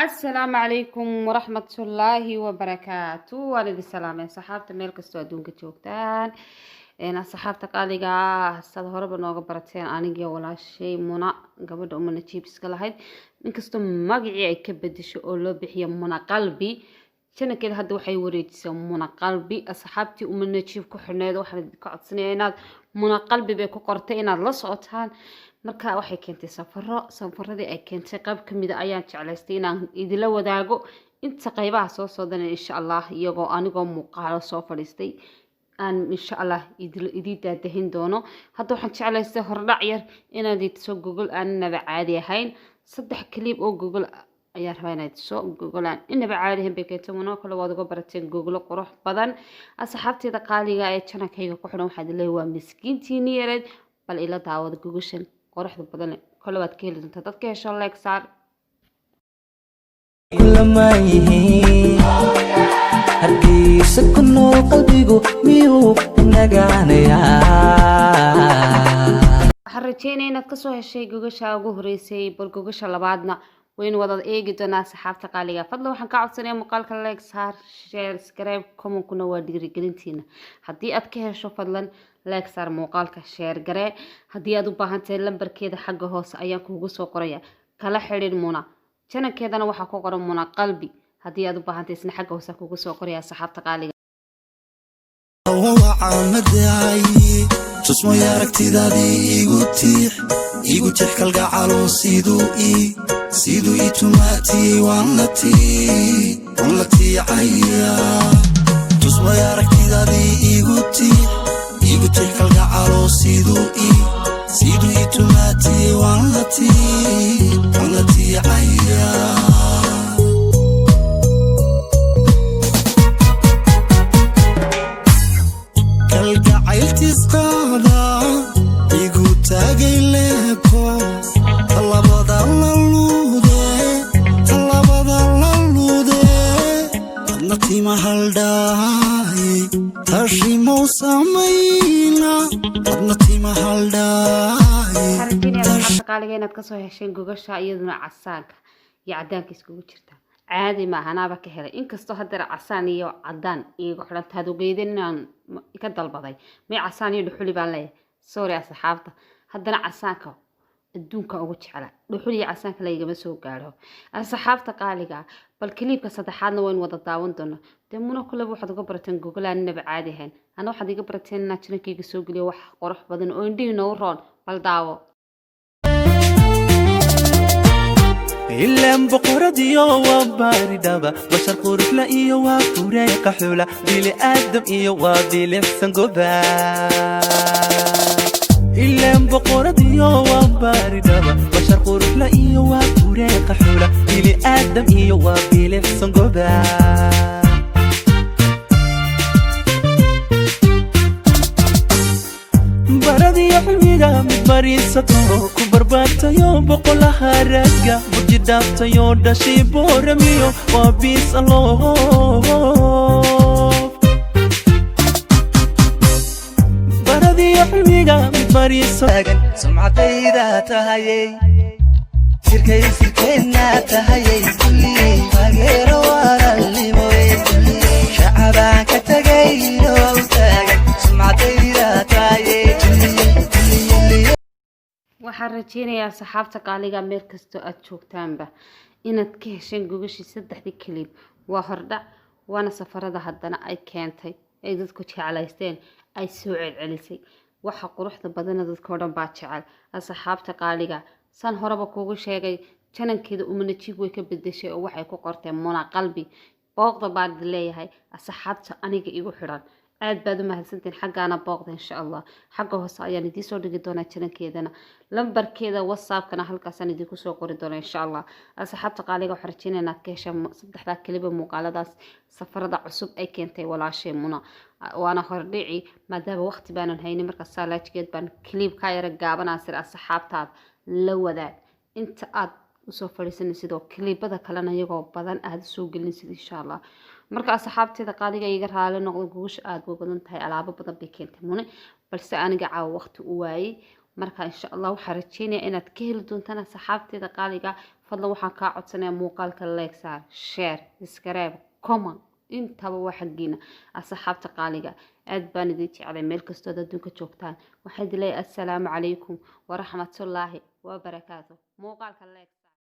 السلام عليكم ورحمة الله وبركاته. والد السلام يا صحابة ميل كستو أدونك جوجتان. أنا صحابة قاليقا هستاد هرب نوغا براتين أنيجي ولا شيء منا قبل أمنا تشيبس كلاهيد من كستو مقعي أي كبدش أولو بحيا منا قلبي شنا كده هاد waxay wareejisay muna qalbi asxaabtii umana jiif ku xirneed waxaan ka codsanay inaad muna qalbi bay ku qortay inaad la socotaan marka waxay keentay safaradii ay keentay qayb kamid ah ayaan jeclaystay inaan idila wadaago inta qaybaha soo socdana insha Allah iyagoo anigoo muuqaalo soo fadhiistay aan insha Allah idii daadahin doono hadda waxaan jeclaystay hordhac yar inaad soo Google aan naba caadi ahayn 3 clip oo Google ayaa rabaa inaad soo googlaan inaba caadi ahayn bay keentay wana kala wada uga barateen Google qurux badan asxaabteeda qaaliga ee channelkayga ku xiran waxaad leeyahay waa miskiintiini yareed bal ila daawada Google quruxda badan kala waad ka heli doontaa dadka hesho like saar kulama yihiin hargeysa ku nool qalbigu miyuu nagaanayaa waxaan rajeynaa inaad ka soo heshay Google ugu horeysay bal Google labaadna وين وضع إيجي دونا صحافة قالية فضلا وحن كعب سنة مقالك لايك صار شير سكرايب كومن كنا واديري قلنتينا هدي أتكيه شو فضلا لايك صار مقالك شير قراي هدي أدو باهنتي لمبر كيدا حق هوس أيام كوغوس وقرية كلا حرير مونا كان كيدا أنا وحا كوغر مونا قلبي هدي أدو باهنتي سنة حق هوس كوغوس وقرية صحافة قالية tusmo aragtidaadii igu tix kalgacalo siduu ii tumaatiyey waan la tiicaya tusmo aragtidaadii igu tix kalgacalo siduu ii tumaatiyey waan la tiicaya kalgacayltiisqaada igu taagay leeko talabada la luude adna tima haldhaaye tashimow samayna adna tima haldhaaye qaaliga inaad ka soo hesheen Google iyaduna casaanka iyo cadaanka iskugu jirta عادي ما هنابا كهلا إن كستو هدر عساني وعدان إيقو حلانت هادو قيدين يكدل بضي مي عساني يدحولي بالله سوري يا صحابته هدنا عسانكو الدونك أوجه على دحولي عسانك لا يجمسو قاله الصحابته قالقا بالكليب كصدحاتنا وين وضع داون دونا دمونا كل واحد قبرتين جوجل النبي عادي هين أنا واحد قبرتين ناتشنكي يسوق لي وح قرح بدن ويندي نورون بالداو إلا بقرديو وباردابا بشر قرف لا إيو وفوريق حولا بيلي آدم إيو وبيلي حسن قبا إلا بقرديو وباردابا بشر قرف لا إيو وفوريق حولا بيلي آدم إيو وبيلي حسن قبا بردي حلويدا مباريساتو كبرباتايو بقولها راجا بجداتايو داشي بورميو وبيس الله بردي حلويدا مباريساتو سمعتيدا تهايي سيركينا تهايي كلي تاغيرو ورا اللي موي شعبان كتاغيرو تاغي سمعتيدا تهايي waxaan rajeynayaa saxaabta qaaliga meel kasto aad joogtaanba inaad ka hesheen Google 3 clip waa hordhac waana safarada haddana ay keentay ay dadku jecelaysteen ay soo celcelisay waxa quruxda badan dadka dhan baa jecel asxaabta qaaliga san horeba kuugu sheegay channelkeeda umana jiib way ka bedeshay oo waxay ku qorteen muna qalbi booqda baad leeyahay asxaabta aniga igu xiran aad baad u mahadsantiin xaqaana booqda insha Allah xaqa hoose ayaan idin soo dhigi doonaa channelkeedana lambarkeeda WhatsApp-kana halkaas aan idin ku soo qori doonaa insha Allah asxaabta qaaliga waxaan rajeynayaa ka heshaan 3 kaliba muuqaaladaas safarada cusub ay keentay walaashay muna waana hordhici maadaama waqti baanan haynin marka salaajgeed baan clip ka yara gaabanaa sir asxaabtaad la wadaag inta aad usoo fadhiisanay sidoo clipada kalena iyagoo badan aad soo gelinaysid insha Allah marka asxaabteeda qaaliga iga raali noqdo Google aad u badan tahay alaabo badan bay keentay mune balse aniga caaw waqti u waayay marka insha allah waxaan rajeynayaa inaad ka heli doontaan asxaabteeda qaaliga fadlan waxaan kaa codsanayaa muuqaalka like saar share subscribe comment intaba waa xaggiina asxaabta qaaliga aad baan idin jeclay meel kastoo adduunka joogtaan waxaan idin leeyahay assalaamu calaykum waraxmatullaahi wabarakaatuh muuqaalka like